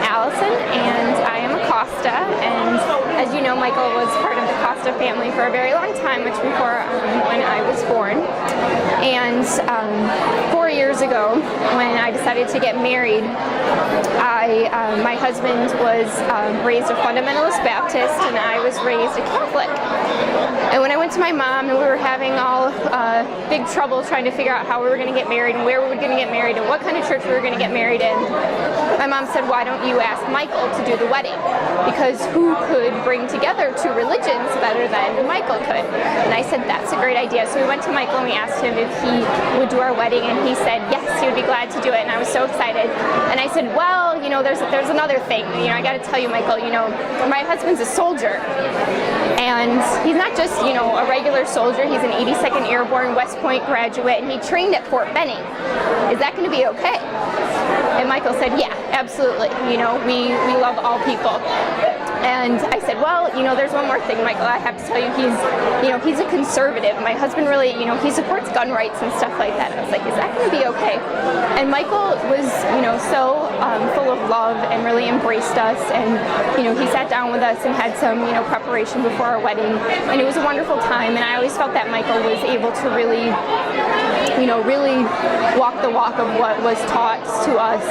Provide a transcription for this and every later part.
Allison, and I am a Costa, and as you know, Michael was part of the Costa family for a very long time, much before when I was born. And 4 years ago, when I decided to get married, my husband was raised a fundamentalist Baptist, and I was raised a Catholic. And when I went to my mom, and we were having all big trouble trying to figure out how we were going to get married and where we were going to get married and what kind of church we were going to get married in, my mom said, why don't you ask Michael to do the wedding? Because who could bring together two religions better than Michael could? And I said, that's a great idea. So we went to Michael and we asked him if he would do our wedding, and he said, yes, he would be glad to do it. And I was so excited. And I said, well, you know, there's another thing. You know, I got to tell you, Michael, you know, my husband's a soldier. And he's not just, you know, a regular soldier. He's an 82nd Airborne West Point graduate, and he trained at Fort Benning. Is that going to be okay? And Michael said, yeah, absolutely. You know, we love all people. And I said, well, you know, there's one more thing, Michael. I have to tell you, he's a conservative. My husband really, you know, he supports gun rights and stuff like that. And I was like, is that going to be okay? And Michael was, you know, so full of love and really embraced us. And, you know, he sat down with us and had some, you know, preparation before our wedding. And it was a wonderful time. And I always felt that Michael was able to really, you know, really walk the walk of what was taught to us,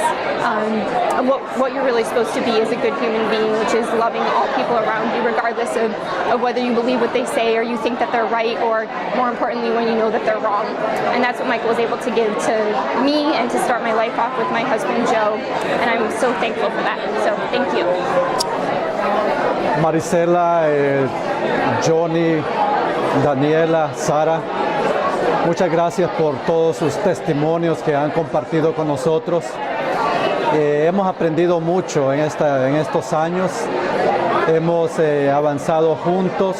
of what you're really supposed to be as a good human being, which is loving all people around you, regardless of whether you believe what they say or you think that they're right, or more importantly, when you know that they're wrong. And that's what Michael was able to give to me and to start my life off with my husband, Joe. And I'm so thankful for that. So thank you. Marisela, Johnny, Daniela, Sara, muchas gracias por todos sus testimonios que han compartido con nosotros. Hemos aprendido mucho en estos años, hemos avanzado juntos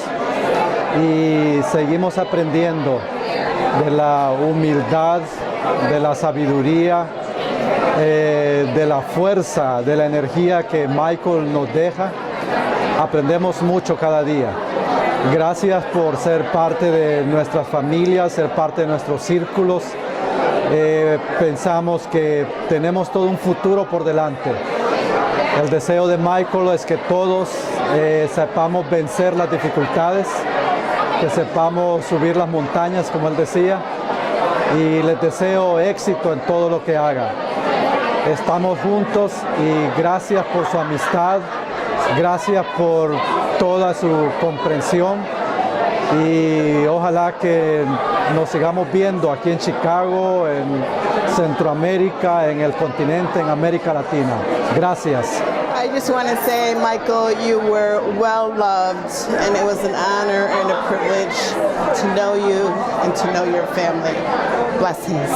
y seguimos aprendiendo de la humildad, de la sabiduría, de la fuerza, de la energía que Michael nos deja. Aprendemos mucho cada día. Gracias por ser parte de nuestras familias, ser parte de nuestros círculos. Pensamos que tenemos todo un futuro por delante. El deseo de Michael es que todos sepamos vencer las dificultades, que sepamos subir las montañas, como él decía, y les deseo éxito en todo lo que haga. Estamos juntos y gracias por su amistad, gracias por toda su comprensión, y ojalá que nos sigamos viendo aquí en Chicago, en Centroamérica, en el continente, en América Latina. Gracias. I just want to say, Michael, you were well loved, and it was an honor and a privilege to know you and to know your family. Blessings.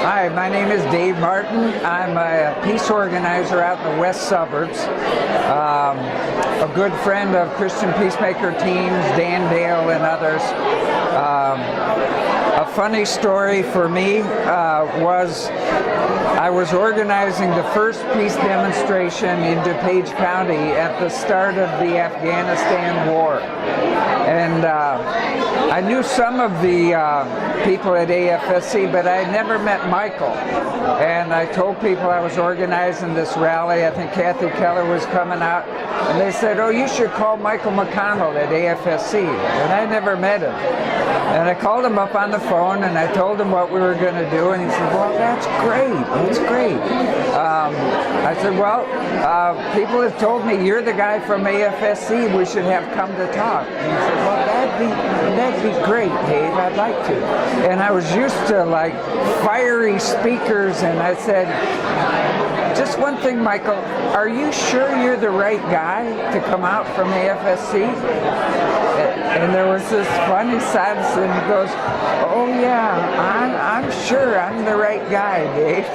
Hi, my name is Dave Martin. I'm a peace organizer out in the west suburbs. A good friend of Christian Peacemaker teams, Dan Dale and others. A funny story for me was I was organizing the first peace demonstration in DuPage County at the start of the Afghanistan war. And I knew some of the people at AFSC, but I had never met Michael. And I told people I was organizing this rally. I think Kathy Keller was coming out. And they said, oh, you should call Michael McConnell at AFSC. And I never met him. And I called him up on the phone and I told him what we were going to do. And he said, well, that's great. That's great. I said, well, people have told me you're the guy from AFSC. We should have come to talk. And he said, well, that'd be great, Dave. I'd like to. And I was used to like fiery speakers. And I said, just one thing, Michael, are you sure you're the right guy to come out from AFSC? And there was this funny silence, and he goes, oh yeah, I'm sure I'm the right guy, Dave.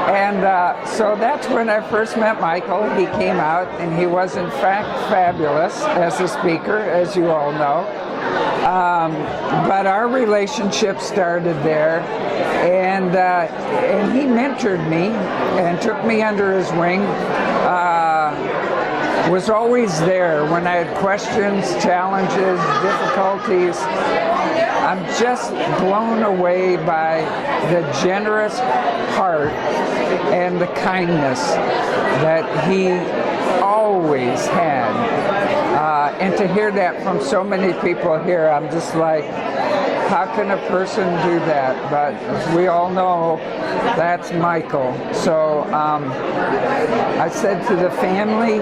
And so that's when I first met Michael. He came out, and he was in fact fabulous as a speaker, as you all know. But our relationship started there, and he mentored me and took me under his wing. Was always there when I had questions, challenges, difficulties. I'm just blown away by the generous heart and the kindness that he always had. And to hear that from so many people here, I'm just like, how can a person do that? But as we all know, that's Michael. So I said to the family,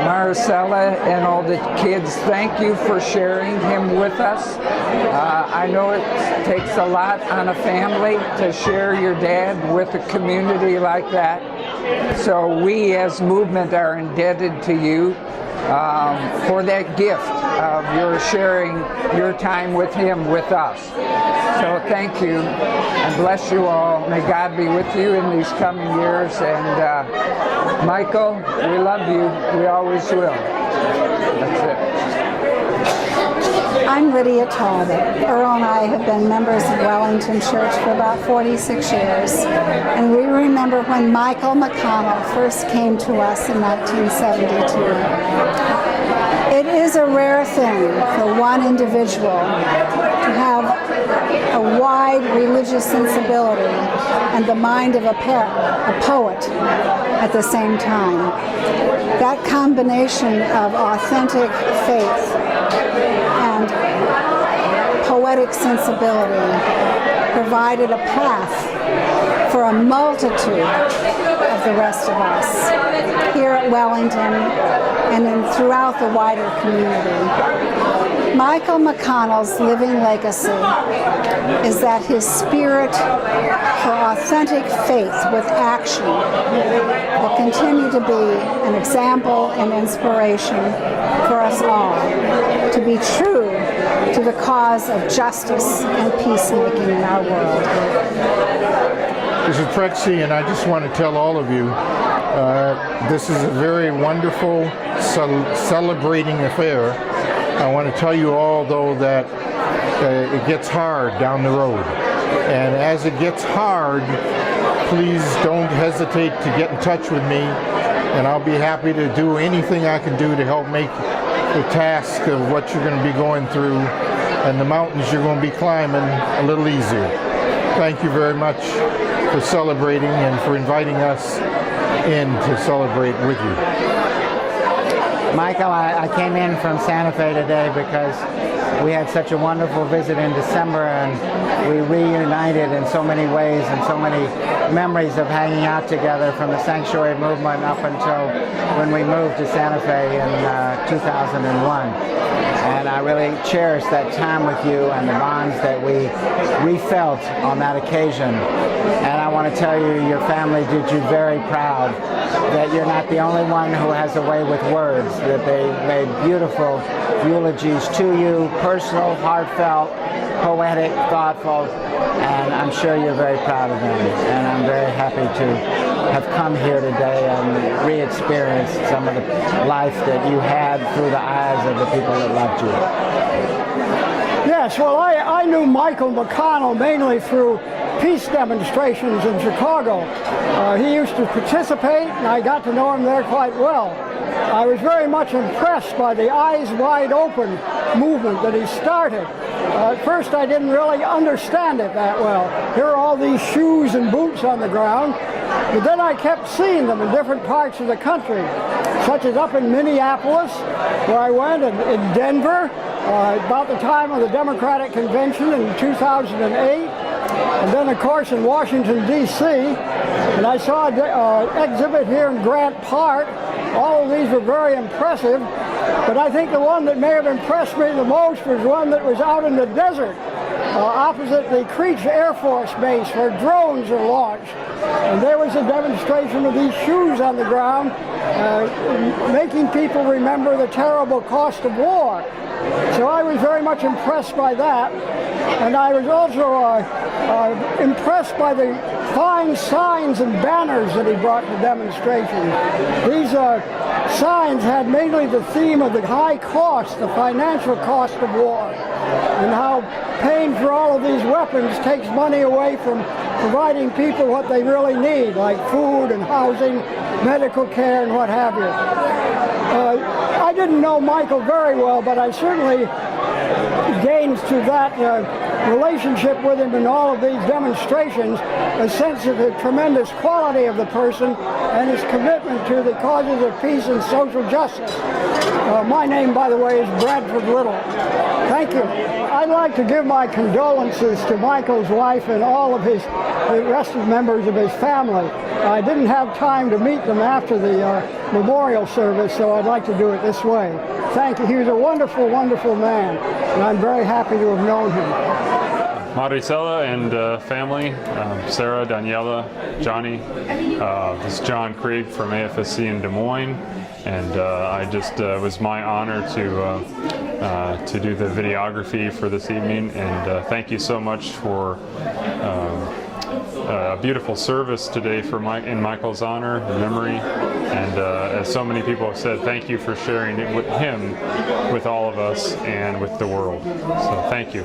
Maricela and all the kids, thank you for sharing him with us. I know it takes a lot on a family to share your dad with a community like that. So we as movement are indebted to you for that gift of your sharing your time with him with us. So thank you and bless you all. May God be with you in these coming years. And Michael, we love you. We always will. That's it. I'm Lydia Talbot. Earl and I have been members of Wellington Church for about 46 years, and we remember when Michael McConnell first came to us in 1972. It is a rare thing for one individual to have a wide religious sensibility and the mind of a poet at the same time. That combination of authentic faith and poetic sensibility provided a path for a multitude of the rest of us here at Wellington and throughout the wider community. Michael McConnell's living legacy is that his spirit for authentic faith with action will continue to be an example and inspiration for us all to be true to the cause of justice and peacemaking in our world. This is Prexy, and I just want to tell all of you this is a very wonderful celebrating affair. I want to tell you all, though, that it gets hard down the road. And as it gets hard, please don't hesitate to get in touch with me, and I'll be happy to do anything I can do to help make the task of what you're going to be going through and the mountains you're going to be climbing a little easier. Thank you very much for celebrating and for inviting us in to celebrate with you. Michael, I came in from Santa Fe today because we had such a wonderful visit in December, and we reunited in so many ways and so many memories of hanging out together from the sanctuary movement up until when we moved to Santa Fe in 2001. And I really cherish that time with you and the bonds that we felt on that occasion. And I want to tell you, your family did you very proud that you're not the only one who has a way with words, that they made beautiful eulogies to you, personal, heartfelt, poetic, thoughtful, and I'm sure you're very proud of them. And I'm very happy to have come here today and re-experienced some of the life that you had through the eyes of the people that loved you. Yes, well, I knew Michael McConnell mainly through peace demonstrations in Chicago. He used to participate, and I got to know him there quite well. I was very much impressed by the eyes wide open movement that he started. At first I didn't really understand it that well. Here are all these shoes and boots on the ground, but then I kept seeing them in different parts of the country, such as up in Minneapolis, where I went, and in Denver, about the time of the Democratic Convention in 2008, and then of course in Washington, D.C., and I saw an exhibit here in Grant Park. All of these were very impressive, but I think the one that may have impressed me the most was one that was out in the desert, opposite the Creech Air Force Base, where drones are launched. And there was a demonstration of these shoes on the ground, making people remember the terrible cost of war. So I was very much impressed by that. And I was also impressed by the fine signs and banners that he brought to demonstrations. These signs had mainly the theme of the high cost, the financial cost of war, and how paying for all of these weapons takes money away from providing people what they really need, like food and housing, medical care, and what have you. I didn't know Michael very well, but I certainly gains through that relationship with him in all of these demonstrations a sense of the tremendous quality of the person and his commitment to the causes of peace and social justice. My name, by the way, is Bradford Little. Thank you. I'd like to give my condolences to Michael's wife and all of the rest of the members of his family. I didn't have time to meet them after the memorial service, so I'd like to do it this way. Thank you. He was a wonderful, wonderful man, and I'm very happy to have known him. Maricela and family, Sarah, Daniela, Johnny. This is John Krieg from AFSC in Des Moines, and it was my honor to do the videography for this evening, and thank you so much for a beautiful service today in Michael's honor and memory, and as so many people have said, thank you for sharing it with him, with all of us, and with the world. So thank you.